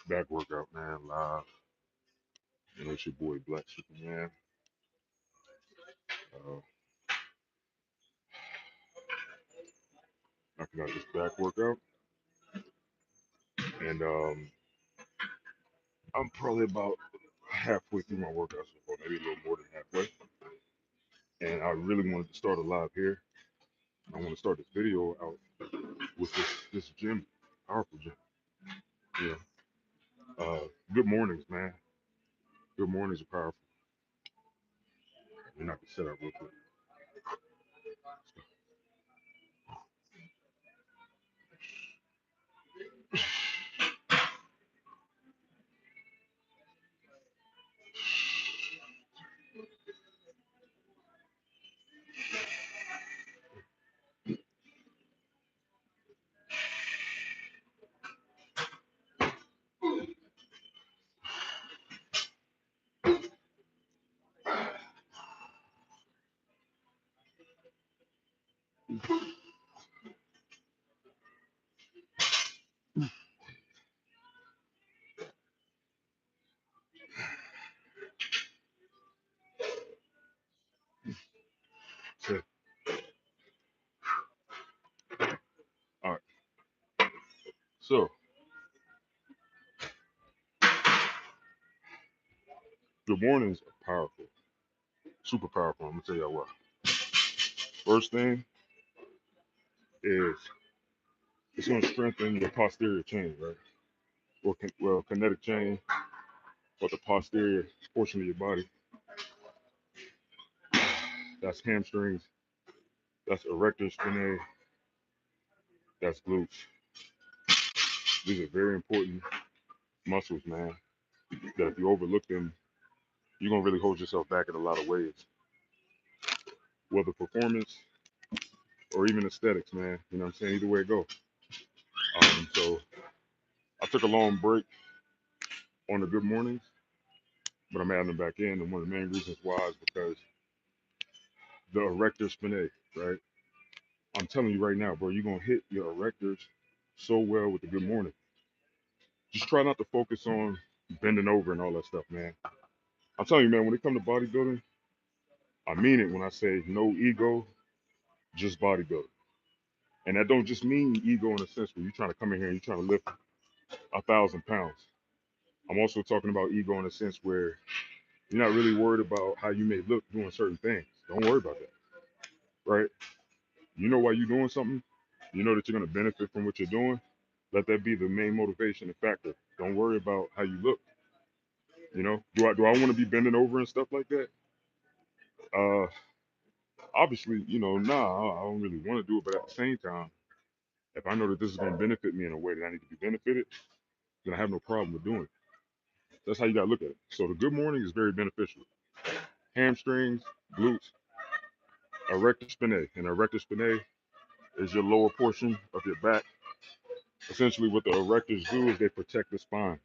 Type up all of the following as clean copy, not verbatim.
Back workout, man, live. It's your boy Black Superman. Uh, Knocking out this back workout, and I'm probably about halfway through my workout so far, maybe a little more than halfway. And I really wanted to start a live here. I want to start this video out with this gym, powerful gym. Yeah. Good mornings, man. Good mornings are powerful. And I can set up real quick. So, all right. So, good mornings are powerful, super powerful. I'm gonna tell y'all what. First thing is it's gonna strengthen your posterior chain, right? Well, kinetic chain, but the posterior portion of your body. That's hamstrings. That's erector spinae. That's glutes. These are very important muscles, man. That if you overlook them, you're gonna really hold yourself back in a lot of ways, whether performance or even aesthetics, man. You know what I'm saying? Either way it go. So I took a long break on the good mornings, but I'm adding them back in. And one of the main reasons why is because the erector spinae, right? I'm telling you right now, bro, you're gonna hit your erectors so well with the good morning. Just try not to focus on bending over and all that stuff, man. I'm telling you, man, when it comes to bodybuilding, I mean it when I say no ego, just bodybuilding. And that don't just mean ego in a sense where you're trying to come in here and you're trying to lift 1,000 pounds. I'm also talking about ego in a sense where you're not really worried about how you may look doing certain things. Don't worry about that, right? You know why you're doing something. You know that you're going to benefit from what you're doing. Let that be the main motivation and factor. Don't worry about how you look. You know, do I want to be bending over and stuff like that? Uh, Obviously, nah, I don't really want to do it. But at the same time, if I know that this is going to benefit me in a way that I need to be benefited, then I have no problem with doing it. That's how you got to look at it. So the good morning is very beneficial. Hamstrings, glutes, erector spinae. And erector spinae is your lower portion of your back. Essentially, what the erectors do is they protect the spine.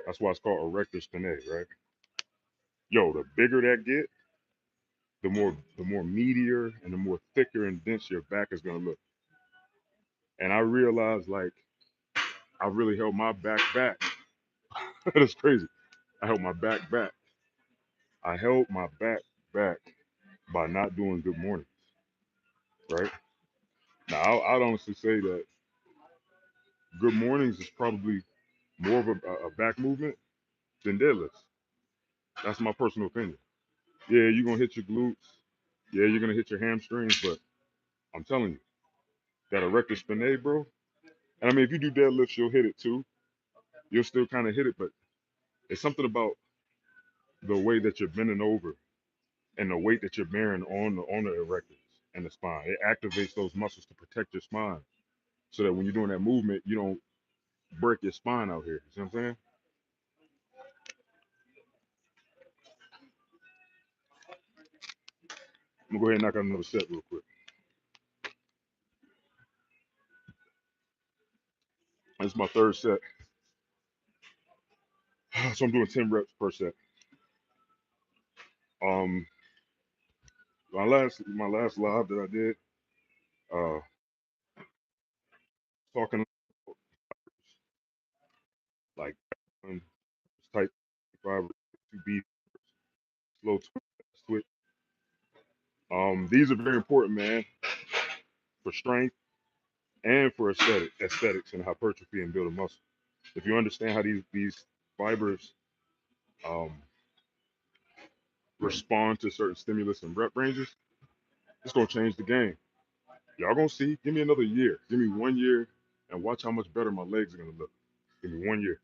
That's why it's called erector spinae, right? Yo, the bigger that get, the more meatier and the more thicker and dense your back is gonna look. And I realized like I really held my back. That's crazy. I held my back. I held my back by not doing good mornings, right? Now I'd honestly say that good mornings is probably more of a back movement than deadlifts. That's my personal opinion. Yeah, you're gonna hit your glutes. Yeah, you're gonna hit your hamstrings, but I'm telling you, that erector spinae, bro. And I mean, if you do deadlifts, you'll hit it too. You'll still kind of hit it, but it's something about the way that you're bending over and the weight that you're bearing on the erectors and the spine. It activates those muscles to protect your spine, so that when you're doing that movement, you don't break your spine out here. You see what I'm saying? I'm gonna go ahead and knock out another set real quick. This is my third set, so I'm doing 10 reps per set. Um, my last live that I did, uh, talking like fiber, 2B, slow twitch. These are very important, man, for strength and for aesthetics and hypertrophy and building muscle. If you understand how these fibers um, respond to certain stimulus and rep ranges, it's gonna change the game. Y'all gonna see. Give me another year. Give me 1 year and watch how much better my legs are gonna look. Give me 1 year.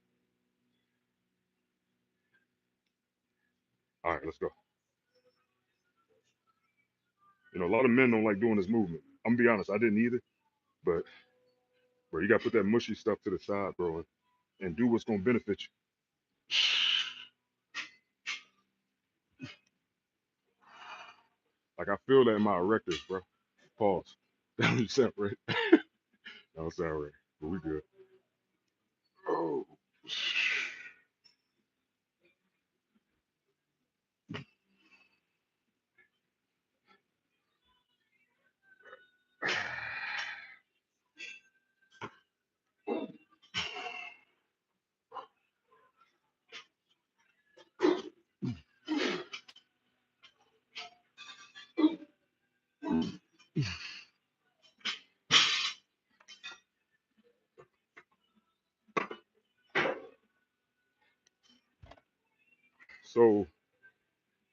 All right, let's go. You know, a lot of men don't like doing this movement. I'm gonna be honest, I didn't either. But bro, you gotta put that mushy stuff to the side, bro, and do what's gonna benefit you. Like I feel that in my erectors, bro. Pause. That don't sound right. That don't sound right. But we good. Oh. So,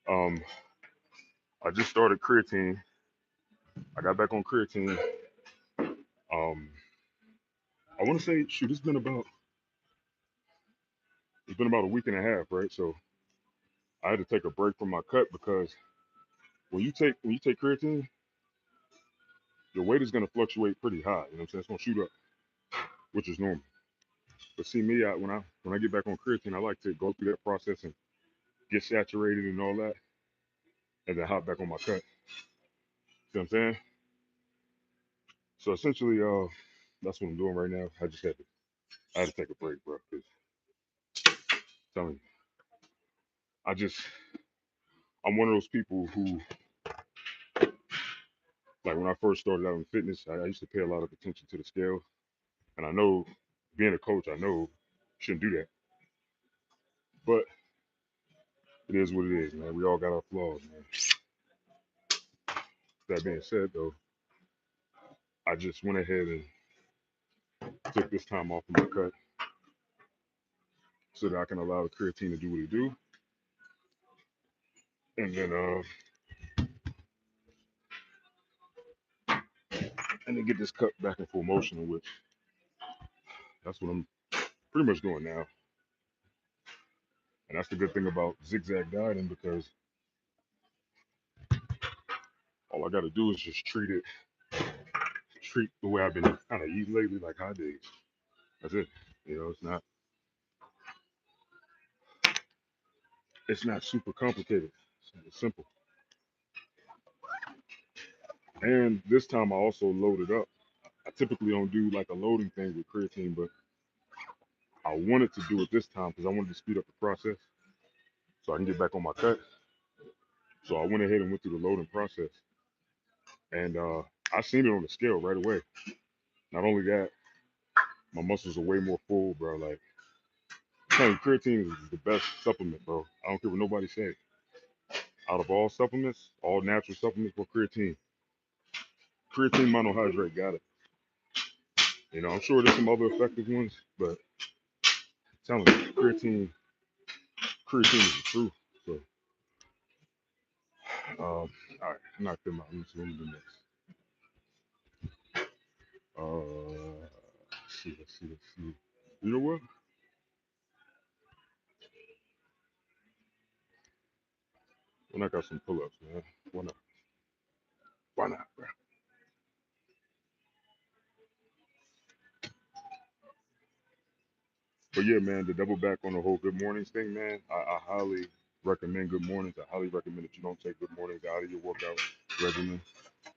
um, I just started creatine. I got back on creatine. Um, I want to say, shoot, it's been about a week and a half, right? So I had to take a break from my cut because when you take creatine, your weight is gonna fluctuate pretty high. You know what I'm saying? It's gonna shoot up, which is normal. But see me, when I get back on creatine, I like to go through that process and get saturated and all that, and then hop back on my cut. See what I'm saying? So essentially, that's what I'm doing right now. I had to take a break, bro. Cause telling you, I just I'm one of those people who, like, when I first started out in fitness, I used to pay a lot of attention to the scale, and I know, being a coach, I know shouldn't do that, but it is what it is, man. We all got our flaws, man. That being said, though, I just went ahead and took this time off of my cut so that I can allow the creatine to do what it do, and then get this cut back in full motion, which that's what I'm pretty much doing now. And that's the good thing about zigzag dieting, because all I got to do is just treat the way I've been kind of eating lately, like hot days. That's it. You know, it's not super complicated. It's simple. And this time I also loaded up. I typically don't do like a loading thing with creatine, but I wanted to do it this time because I wanted to speed up the process so I can get back on my cut. So I went ahead and went through the loading process, and I seen it on the scale right away. Not only that, my muscles are way more full, bro. Like, I'm telling you, creatine is the best supplement, bro. I don't care what nobody says. Out of all supplements, all natural supplements, for creatine monohydrate got it. You know, I'm sure there's some other effective ones, but I'm telling you, creatine is the truth. So, all right, I'm not them out. Let me do next. Let's see. You know what? When I got some pull-ups, man. Why not? Why not, bro? But yeah, man, to double back on the whole good mornings thing, man, I highly recommend good mornings. I highly recommend that you don't take good mornings out of your workout regimen.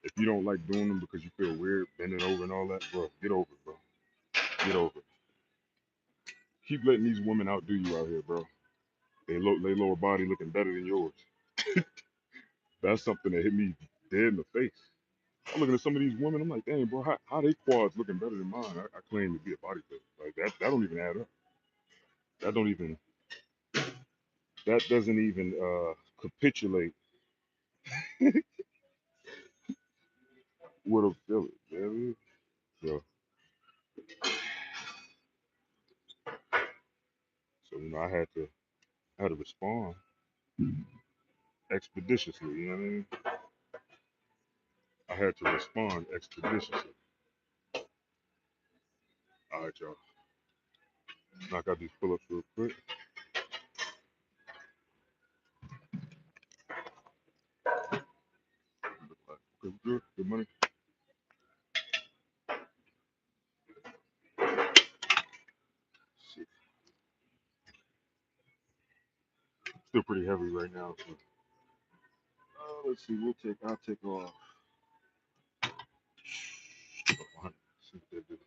If you don't like doing them because you feel weird bending over and all that, bro, get over it, bro. Get over it. Keep letting these women outdo you out here, bro. They lower body looking better than yours. That's something that hit me dead in the face. I'm looking at some of these women. I'm like, dang, bro, how they quads looking better than mine? I claim to be a bodybuilder. Like that don't even add up. That don't even. that doesn't even capitulate with a feeling. You know what I mean? So, I had to respond expeditiously. You know what I mean? I had to respond expeditiously. All right, y'all. Knock out these pull-ups real quick. Good, good, good money. Still pretty heavy right now. So, let's see. I'll take off. See what they do.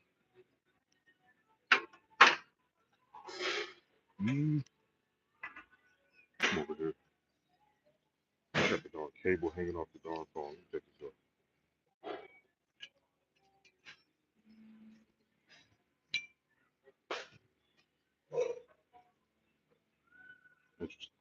Come over here. I got the darn cable hanging off the darn phone. Let me take this off. Interesting.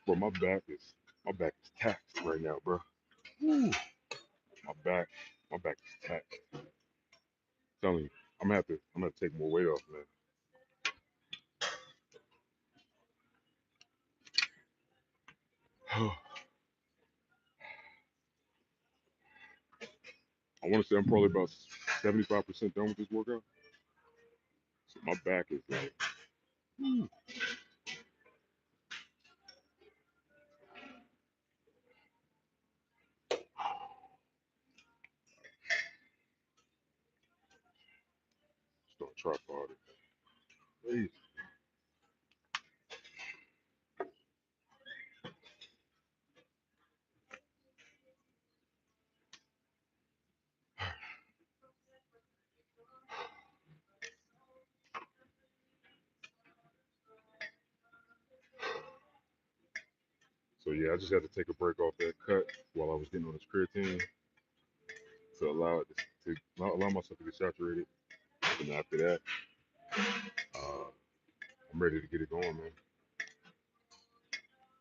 Bro, my back is taxed right now, bro. Whew. My back, my back is taxed. I'm telling you, I'm gonna have to take more weight off, man. I want to say I'm probably about 75% done with this workout. So my back is like, whew, start tripod. Crazy. So yeah, I just had to take a break off that cut while I was getting on this creatine to allow myself to get saturated. And after that, uh, I'm ready to get it going, man.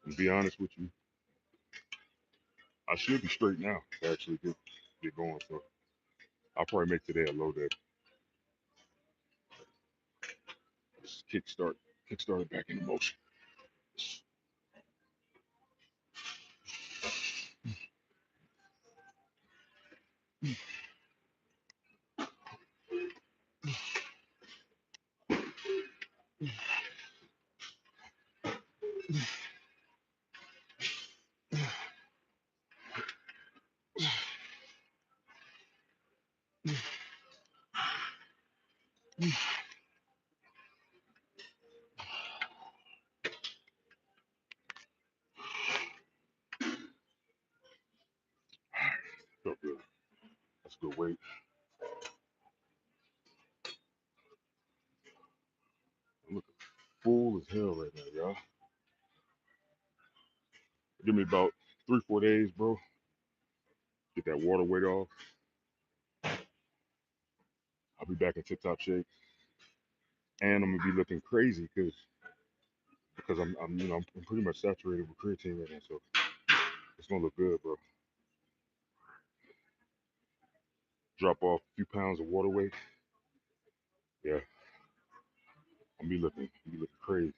And to be honest with you, I should be straight now to actually get going. So I'll probably make today a low day. Just kickstart it back into motion. Felt good. That's a good weight. I'm looking full as hell right now, y'all. Give me about 3, 4 days, bro. Get that water weight off. I'll be back in tip top shape. And I'm gonna be looking crazy because I'm pretty much saturated with creatine right now, so it's gonna look good, bro. Drop off a few pounds of water weight. Yeah, I'm be looking crazy.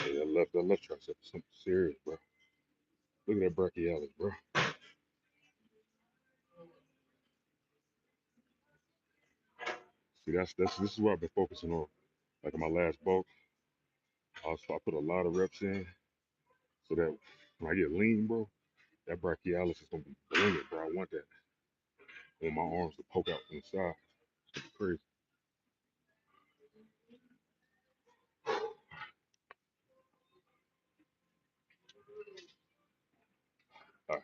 Yeah, that left tricep is something serious, bro. Look at that brachialis, bro. See, this is what I've been focusing on. Like in my last bulk, I put a lot of reps in so that when I get lean, bro, That brachialis is gonna be blinging, bro. I want that. I want my arms to poke out from the side. It's crazy. All right,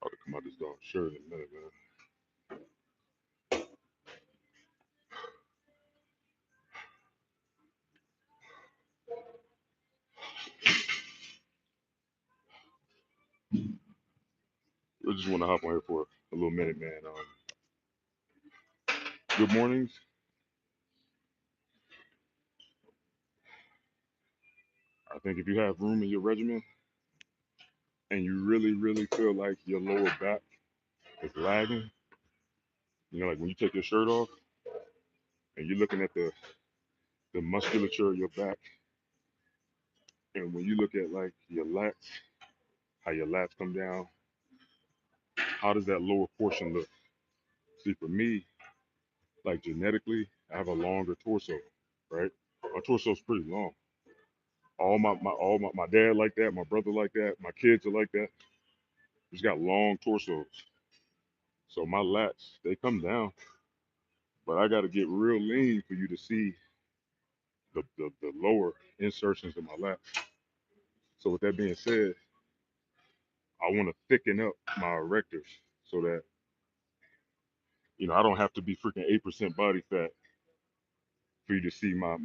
I'll come out this dog shirt in a minute, man. I just want to hop on here for a little minute, man. Good mornings. I think if you have room in your regimen and you really, really feel like your lower back is lagging, like when you take your shirt off and you're looking at the musculature of your back, and when you look at like your lats, how your lats come down, how does that lower portion look? See, for me, like genetically, I have a longer torso, right? My torso's pretty long. My dad like that, my brother like that, my kids are like that. Just got long torsos. So my lats, they come down, but I gotta get real lean for you to see the lower insertions of my lats. So with that being said, I want to thicken up my erectors so that I don't have to be freaking 8% body fat for you to see my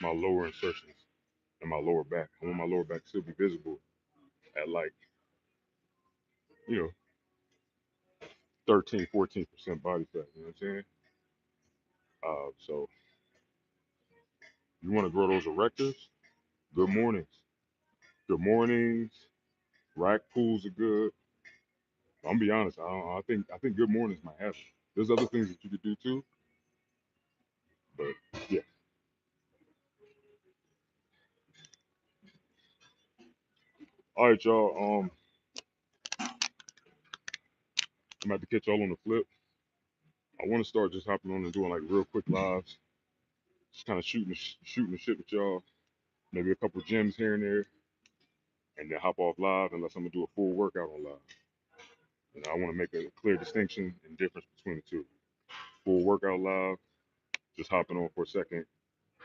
lower insertions and my lower back. I want my lower back to still be visible at like you know 13, 14% body fat. You know what I'm saying? So you want to grow those erectors? Good mornings. Good mornings. Rack pulls are good. I'm gonna be honest. I think good mornings might happen. There's other things that you could do too, but yeah. All right, y'all. I'm about to catch y'all on the flip. I want to start just hopping on and doing like real quick lives, just kind of shooting the shit with y'all. Maybe a couple gyms here and there, and then hop off live unless I'm gonna do a full workout on live. I want to make a clear distinction and difference between the two. Full workout live, just hopping on for a second,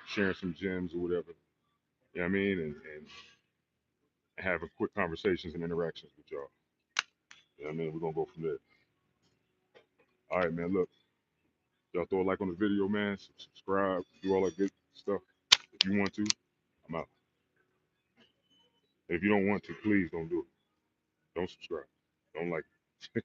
sharing some gems or whatever. You know what I mean? And having quick conversations and interactions with y'all. You know what I mean? We're gonna go from there. All right, man. Look, y'all throw a like on the video, man. Subscribe, do all that good stuff. If you want to, I'm out. If you don't want to, please don't do it. Don't subscribe. Don't like it.